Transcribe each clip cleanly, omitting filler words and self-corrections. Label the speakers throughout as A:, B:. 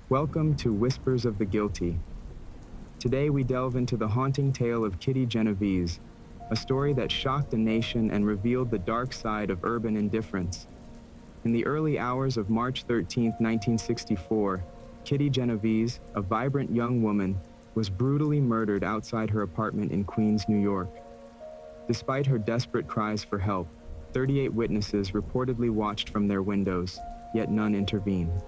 A: Welcome to Whispers of the Guilty. Today we delve into the haunting tale of Kitty Genovese, a story that shocked a nation and revealed the dark side of urban indifference. In the early hours of March 13, 1964, Kitty Genovese, a vibrant young woman, was brutally murdered outside her apartment in Queens, New York. Despite her desperate cries for help, 38 witnesses reportedly watched from their windows, yet none intervened.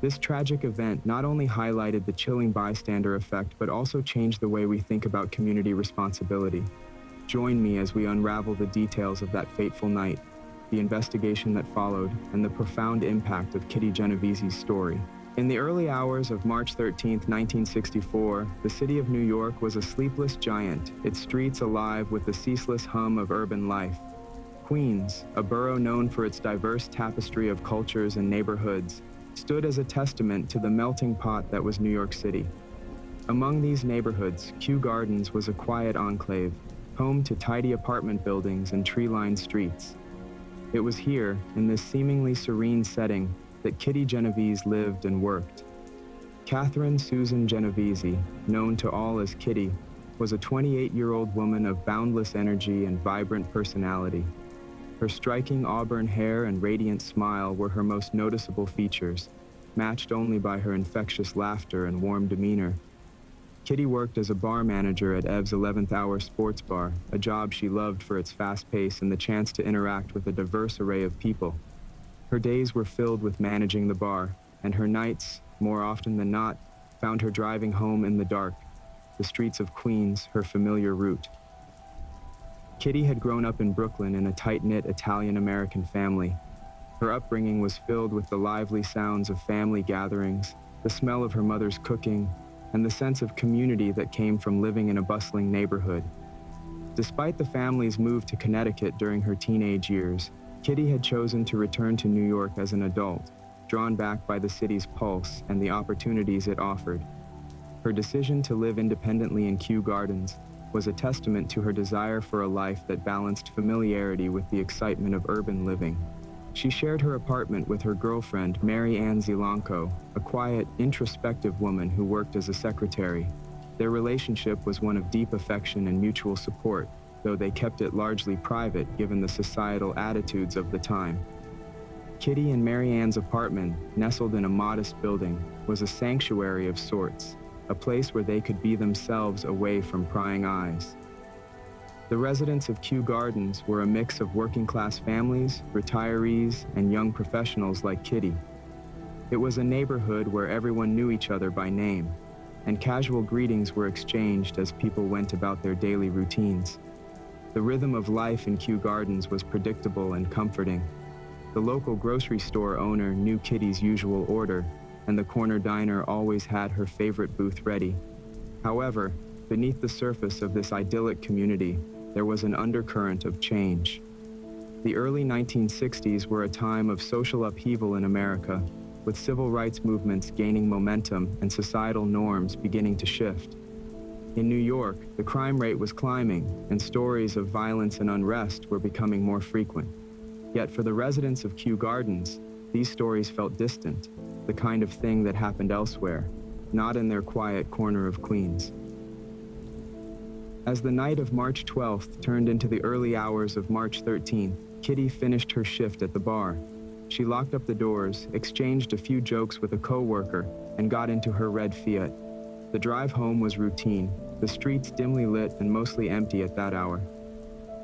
A: This tragic event not only highlighted the chilling bystander effect, but also changed the way we think about community responsibility. Join me as we unravel the details of that fateful night, the investigation that followed, and the profound impact of Kitty Genovese's story. In the early hours of March 13, 1964, the city of New York was a sleepless giant, its streets alive with the ceaseless hum of urban life. Queens, a borough known for its diverse tapestry of cultures and neighborhoods, stood as a testament to the melting pot that was New York City. Among these neighborhoods, Kew Gardens was a quiet enclave, home to tidy apartment buildings and tree-lined streets. It was here, in this seemingly serene setting, that Kitty Genovese lived and worked. Catherine Susan Genovese, known to all as Kitty, was a 28-year-old woman of boundless energy and vibrant personality. Her striking auburn hair and radiant smile were her most noticeable features, matched only by her infectious laughter and warm demeanor. Kitty worked as a bar manager at Ev's 11th Hour Sports Bar, a job she loved for its fast pace and the chance to interact with a diverse array of people. Her days were filled with managing the bar, and her nights, more often than not, found her driving home in the dark, the streets of Queens, her familiar route. Kitty had grown up in Brooklyn in a tight-knit Italian-American family. Her upbringing was filled with the lively sounds of family gatherings, the smell of her mother's cooking, and the sense of community that came from living in a bustling neighborhood. Despite the family's move to Connecticut during her teenage years, Kitty had chosen to return to New York as an adult, drawn back by the city's pulse and the opportunities it offered. Her decision to live independently in Kew Gardens was a testament to her desire for a life that balanced familiarity with the excitement of urban living. She shared her apartment with her girlfriend, Mary Ann Zilanko, a quiet, introspective woman who worked as a secretary. Their relationship was one of deep affection and mutual support, though they kept it largely private given the societal attitudes of the time. Kitty and Mary Ann's apartment, nestled in a modest building, was a sanctuary of sorts, a place where they could be themselves away from prying eyes. The residents of Kew Gardens were a mix of working-class families, retirees, and young professionals like Kitty. It was a neighborhood where everyone knew each other by name, and casual greetings were exchanged as people went about their daily routines. The rhythm of life in Kew Gardens was predictable and comforting. The local grocery store owner knew Kitty's usual order, and the corner diner always had her favorite booth ready. However, beneath the surface of this idyllic community, there was an undercurrent of change. The early 1960s were a time of social upheaval in America, with civil rights movements gaining momentum and societal norms beginning to shift. In New York, the crime rate was climbing, and stories of violence and unrest were becoming more frequent. Yet for the residents of Kew Gardens, these stories felt distant, the kind of thing that happened elsewhere, not in their quiet corner of Queens. As the night of March 12th turned into the early hours of March 13th, Kitty finished her shift at the bar. She locked up the doors, exchanged a few jokes with a coworker, and got into her red Fiat. The drive home was routine, the streets dimly lit and mostly empty at that hour.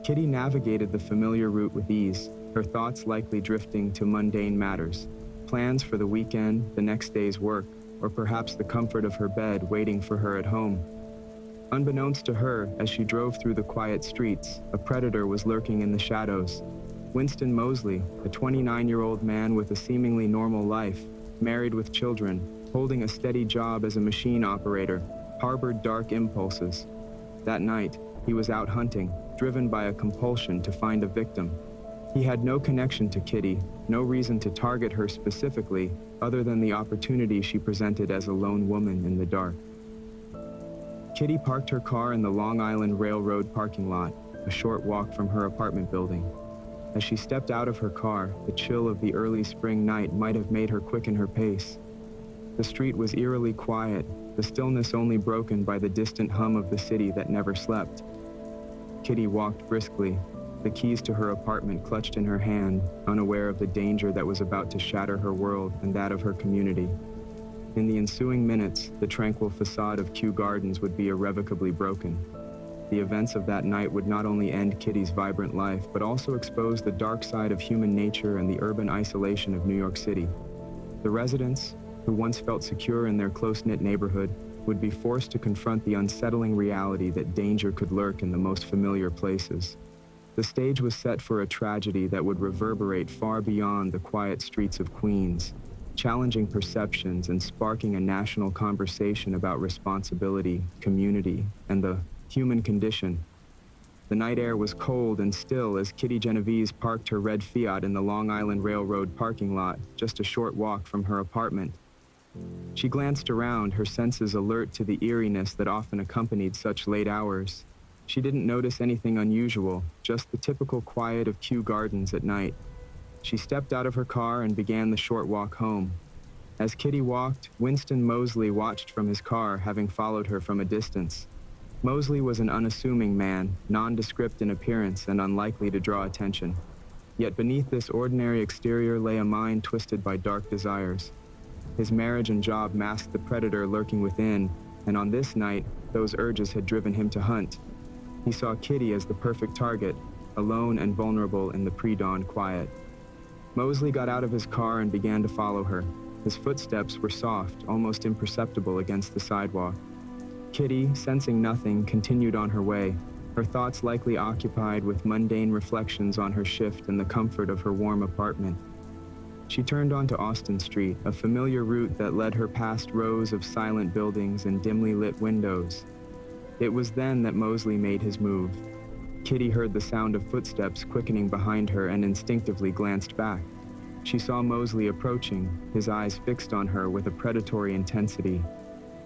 A: Kitty navigated the familiar route with ease, her thoughts likely drifting to mundane matters. Plans for the weekend, the next day's work, or perhaps the comfort of her bed waiting for her at home. Unbeknownst to her, as she drove through the quiet streets, a predator was lurking in the shadows. Winston Mosley, a 29-year-old man with a seemingly normal life, married with children, holding a steady job as a machine operator, harbored dark impulses. That night, he was out hunting, driven by a compulsion to find a victim. He had no connection to Kitty, no reason to target her specifically, other than the opportunity she presented as a lone woman in the dark. Kitty parked her car in the Long Island Railroad parking lot, a short walk from her apartment building. As she stepped out of her car, the chill of the early spring night might have made her quicken her pace. The street was eerily quiet, the stillness only broken by the distant hum of the city that never slept. Kitty walked briskly, the keys to her apartment clutched in her hand, unaware of the danger that was about to shatter her world and that of her community. In the ensuing minutes, the tranquil facade of Kew Gardens would be irrevocably broken. The events of that night would not only end Kitty's vibrant life, but also expose the dark side of human nature and the urban isolation of New York City. The residents, who once felt secure in their close-knit neighborhood, would be forced to confront the unsettling reality that danger could lurk in the most familiar places. The stage was set for a tragedy that would reverberate far beyond the quiet streets of Queens, challenging perceptions and sparking a national conversation about responsibility, community, and the human condition. The night air was cold and still as Kitty Genovese parked her red Fiat in the Long Island Railroad parking lot, just a short walk from her apartment. She glanced around, her senses alert to the eeriness that often accompanied such late hours. She didn't notice anything unusual, just the typical quiet of Kew Gardens at night. She stepped out of her car and began the short walk home. As Kitty walked, Winston Moseley watched from his car, having followed her from a distance. Moseley was an unassuming man, nondescript in appearance and unlikely to draw attention. Yet beneath this ordinary exterior lay a mind twisted by dark desires. His marriage and job masked the predator lurking within, and on this night, those urges had driven him to hunt. He saw Kitty as the perfect target, alone and vulnerable in the pre-dawn quiet. Moseley got out of his car and began to follow her. His footsteps were soft, almost imperceptible against the sidewalk. Kitty, sensing nothing, continued on her way, her thoughts likely occupied with mundane reflections on her shift and the comfort of her warm apartment. She turned onto Austin Street, a familiar route that led her past rows of silent buildings and dimly lit windows. It was then that Moseley made his move. Kitty heard the sound of footsteps quickening behind her and instinctively glanced back. She saw Moseley approaching, his eyes fixed on her with a predatory intensity.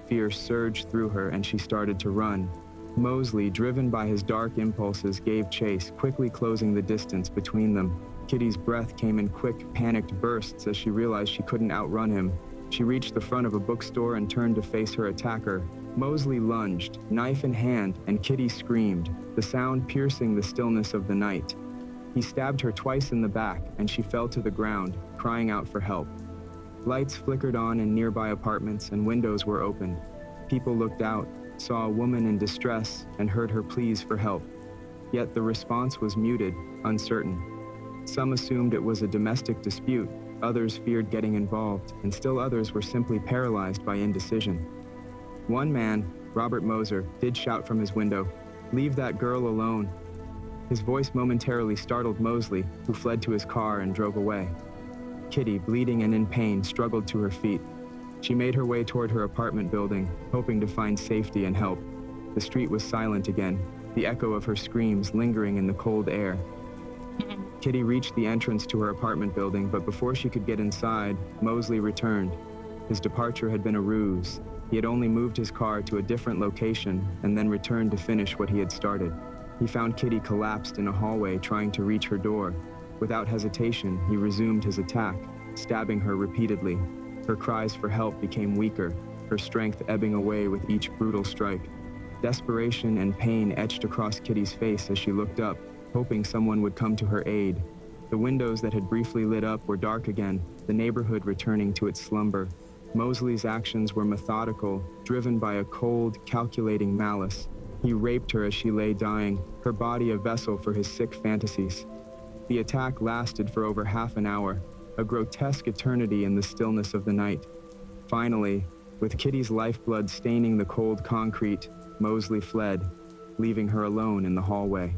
A: Fear surged through her and she started to run. Moseley, driven by his dark impulses, gave chase, quickly closing the distance between them. Kitty's breath came in quick, panicked bursts as she realized she couldn't outrun him. She reached the front of a bookstore and turned to face her attacker. Moseley lunged, knife in hand, and Kitty screamed, the sound piercing the stillness of the night. He stabbed her twice in the back, and she fell to the ground, crying out for help. Lights flickered on in nearby apartments, and windows were opened. People looked out, saw a woman in distress, and heard her pleas for help. Yet the response was muted, uncertain. Some assumed it was a domestic dispute, others feared getting involved, and still others were simply paralyzed by indecision. One man, Robert Moser, did shout from his window, "Leave that girl alone." His voice momentarily startled Moseley, who fled to his car and drove away. Kitty, bleeding and in pain, struggled to her feet. She made her way toward her apartment building, hoping to find safety and help. The street was silent again, the echo of her screams lingering in the cold air. Kitty reached the entrance to her apartment building, but before she could get inside, Moseley returned. His departure had been a ruse. He had only moved his car to a different location and then returned to finish what he had started. He found Kitty collapsed in a hallway trying to reach her door. Without hesitation, he resumed his attack, stabbing her repeatedly. Her cries for help became weaker, her strength ebbing away with each brutal strike. Desperation and pain etched across Kitty's face as she looked up, hoping someone would come to her aid. The windows that had briefly lit up were dark again, the neighborhood returning to its slumber. Moseley's actions were methodical, driven by a cold, calculating malice. He raped her as she lay dying, her body a vessel for his sick fantasies. The attack lasted for over half an hour, a grotesque eternity in the stillness of the night. Finally, with Kitty's lifeblood staining the cold concrete, Moseley fled, leaving her alone in the hallway.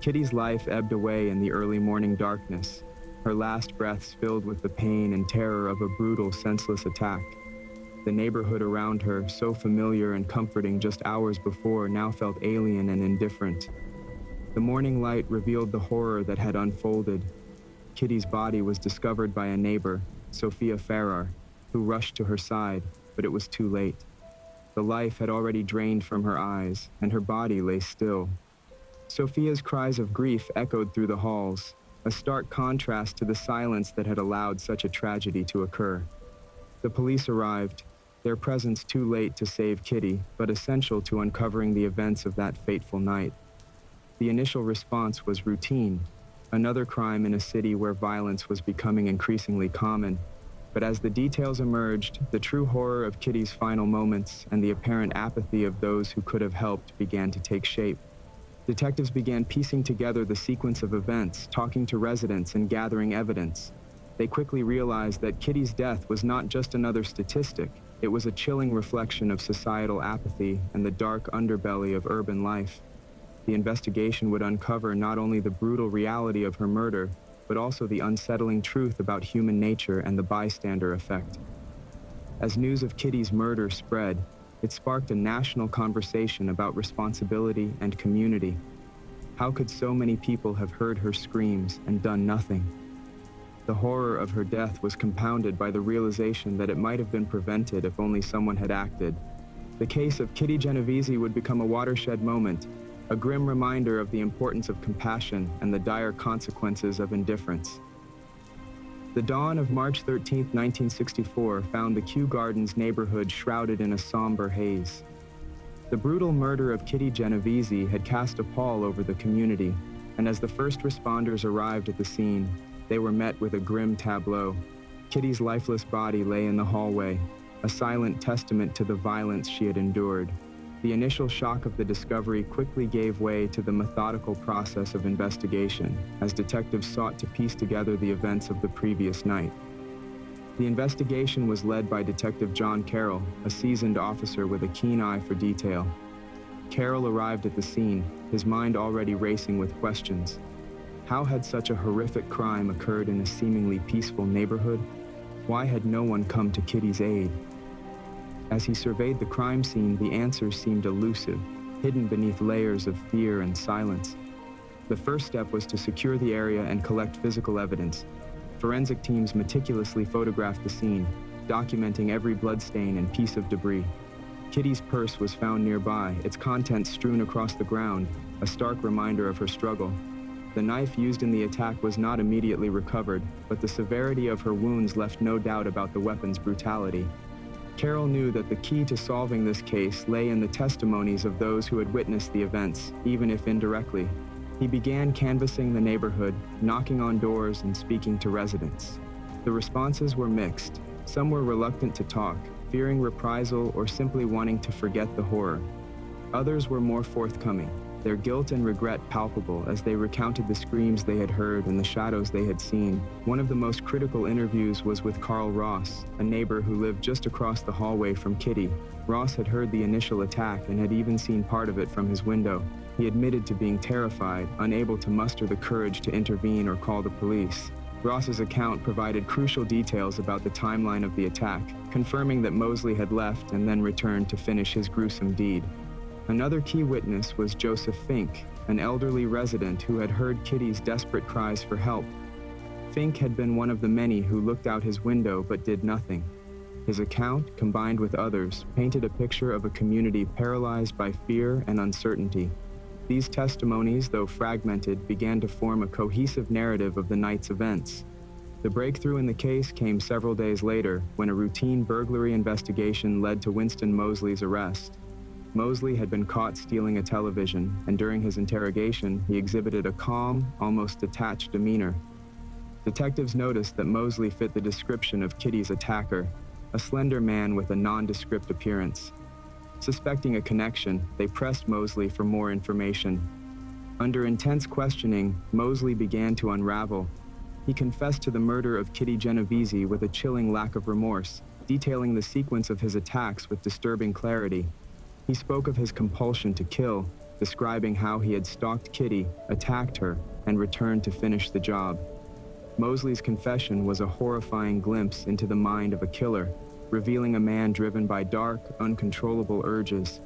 A: Kitty's life ebbed away in the early morning darkness, her last breaths filled with the pain and terror of a brutal, senseless attack. The neighborhood around her, so familiar and comforting just hours before, now felt alien and indifferent. The morning light revealed the horror that had unfolded. Kitty's body was discovered by a neighbor, Sophia Farrar, who rushed to her side, but it was too late. The life had already drained from her eyes, and her body lay still. Sophia's cries of grief echoed through the halls, a stark contrast to the silence that had allowed such a tragedy to occur. The police arrived, their presence too late to save Kitty, but essential to uncovering the events of that fateful night. The initial response was routine, another crime in a city where violence was becoming increasingly common. But as the details emerged, the true horror of Kitty's final moments and the apparent apathy of those who could have helped began to take shape. Detectives began piecing together the sequence of events, talking to residents and gathering evidence. They quickly realized that Kitty's death was not just another statistic, it was a chilling reflection of societal apathy and the dark underbelly of urban life. The investigation would uncover not only the brutal reality of her murder, but also the unsettling truth about human nature and the bystander effect. As news of Kitty's murder spread, it sparked a national conversation about responsibility and community. How could so many people have heard her screams and done nothing? The horror of her death was compounded by the realization that it might have been prevented if only someone had acted. The case of Kitty Genovese would become a watershed moment, a grim reminder of the importance of compassion and the dire consequences of indifference. The dawn of March 13, 1964, found the Kew Gardens neighborhood shrouded in a somber haze. The brutal murder of Kitty Genovese had cast a pall over the community, and as the first responders arrived at the scene, they were met with a grim tableau. Kitty's lifeless body lay in the hallway, a silent testament to the violence she had endured. The initial shock of the discovery quickly gave way to the methodical process of investigation as detectives sought to piece together the events of the previous night. The investigation was led by Detective John Carroll, a seasoned officer with a keen eye for detail. Carroll arrived at the scene, his mind already racing with questions. How had such a horrific crime occurred in a seemingly peaceful neighborhood? Why had no one come to Kitty's aid? As he surveyed the crime scene, the answers seemed elusive, hidden beneath layers of fear and silence. The first step was to secure the area and collect physical evidence. Forensic teams meticulously photographed the scene, documenting every bloodstain and piece of debris. Kitty's purse was found nearby, its contents strewn across the ground, a stark reminder of her struggle. The knife used in the attack was not immediately recovered, but the severity of her wounds left no doubt about the weapon's brutality. Carroll knew that the key to solving this case lay in the testimonies of those who had witnessed the events, even if indirectly. He began canvassing the neighborhood, knocking on doors and speaking to residents. The responses were mixed. Some were reluctant to talk, fearing reprisal or simply wanting to forget the horror. Others were more forthcoming, their guilt and regret palpable as they recounted the screams they had heard and the shadows they had seen. One of the most critical interviews was with Carl Ross, a neighbor who lived just across the hallway from Kitty. Ross had heard the initial attack and had even seen part of it from his window. He admitted to being terrified, unable to muster the courage to intervene or call the police. Ross's account provided crucial details about the timeline of the attack, confirming that Mosley had left and then returned to finish his gruesome deed. Another key witness was Joseph Fink, an elderly resident who had heard Kitty's desperate cries for help. Fink had been one of the many who looked out his window but did nothing. His account, combined with others, painted a picture of a community paralyzed by fear and uncertainty. These testimonies, though fragmented, began to form a cohesive narrative of the night's events. The breakthrough in the case came several days later, when a routine burglary investigation led to Winston Mosley's arrest. Mosley had been caught stealing a television, and during his interrogation, he exhibited a calm, almost detached demeanor. Detectives noticed that Mosley fit the description of Kitty's attacker, a slender man with a nondescript appearance. Suspecting a connection, they pressed Mosley for more information. Under intense questioning, Mosley began to unravel. He confessed to the murder of Kitty Genovese with a chilling lack of remorse, detailing the sequence of his attacks with disturbing clarity. He spoke of his compulsion to kill, describing how he had stalked Kitty, attacked her, and returned to finish the job. Mosley's confession was a horrifying glimpse into the mind of a killer, revealing a man driven by dark, uncontrollable urges.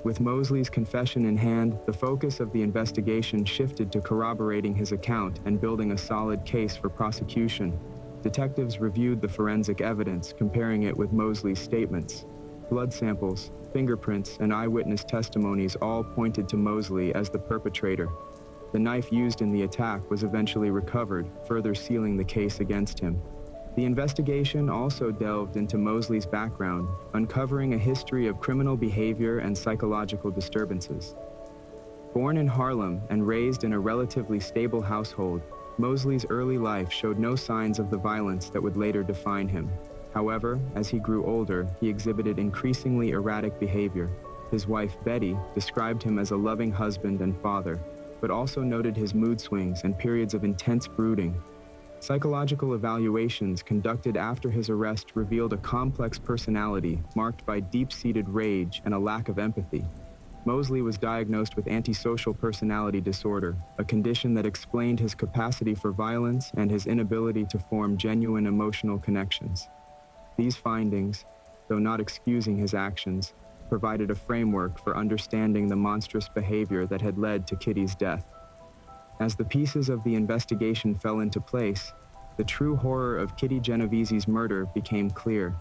A: With Mosley's confession in hand, the focus of the investigation shifted to corroborating his account and building a solid case for prosecution. Detectives reviewed the forensic evidence, comparing it with Mosley's statements. Blood samples, fingerprints, and eyewitness testimonies all pointed to Mosley as the perpetrator. The knife used in the attack was eventually recovered, further sealing the case against him. The investigation also delved into Mosley's background, uncovering a history of criminal behavior and psychological disturbances. Born in Harlem and raised in a relatively stable household, Mosley's early life showed no signs of the violence that would later define him. However, as he grew older, he exhibited increasingly erratic behavior. His wife, Betty, described him as a loving husband and father, but also noted his mood swings and periods of intense brooding. Psychological evaluations conducted after his arrest revealed a complex personality marked by deep-seated rage and a lack of empathy. Mosley was diagnosed with antisocial personality disorder, a condition that explained his capacity for violence and his inability to form genuine emotional connections. These findings, though not excusing his actions, provided a framework for understanding the monstrous behavior that had led to Kitty's death. As the pieces of the investigation fell into place, the true horror of Kitty Genovese's murder became clear.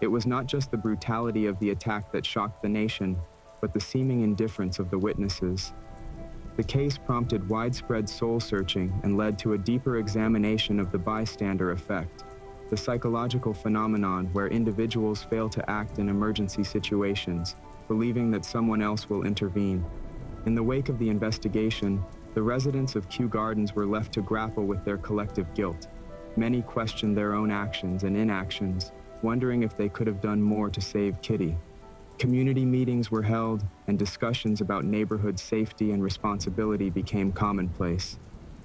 A: It was not just the brutality of the attack that shocked the nation, but the seeming indifference of the witnesses. The case prompted widespread soul-searching and led to a deeper examination of the bystander effect, the psychological phenomenon where individuals fail to act in emergency situations, believing that someone else will intervene. In the wake of the investigation, the residents of Kew Gardens were left to grapple with their collective guilt. Many questioned their own actions and inactions, wondering if they could have done more to save Kitty. Community meetings were held, and discussions about neighborhood safety and responsibility became commonplace.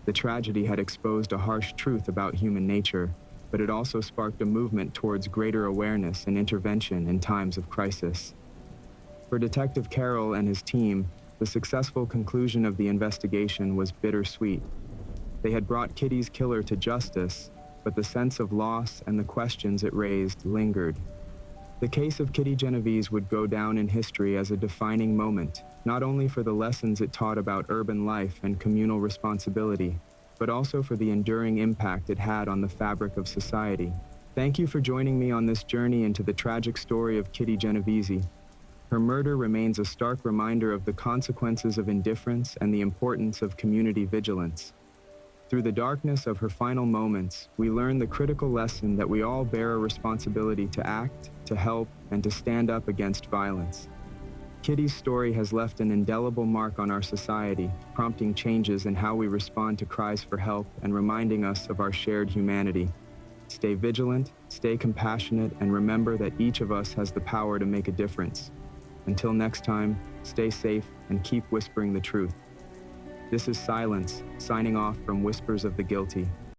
A: The tragedy had exposed a harsh truth about human nature, but it also sparked a movement towards greater awareness and intervention in times of crisis. For Detective Carroll and his team, the successful conclusion of the investigation was bittersweet. They had brought Kitty's killer to justice, but the sense of loss and the questions it raised lingered. The case of Kitty Genovese would go down in history as a defining moment, not only for the lessons it taught about urban life and communal responsibility, but also for the enduring impact it had on the fabric of society. Thank you for joining me on this journey into the tragic story of Kitty Genovese. Her murder remains a stark reminder of the consequences of indifference and the importance of community vigilance. Through the darkness of her final moments, we learn the critical lesson that we all bear a responsibility to act, to help, and to stand up against violence. Kitty's story has left an indelible mark on our society, prompting changes in how we respond to cries for help and reminding us of our shared humanity. Stay vigilant, stay compassionate, and remember that each of us has the power to make a difference. Until next time, stay safe and keep whispering the truth. This is SyLence, signing off from Whispers of the Guilty.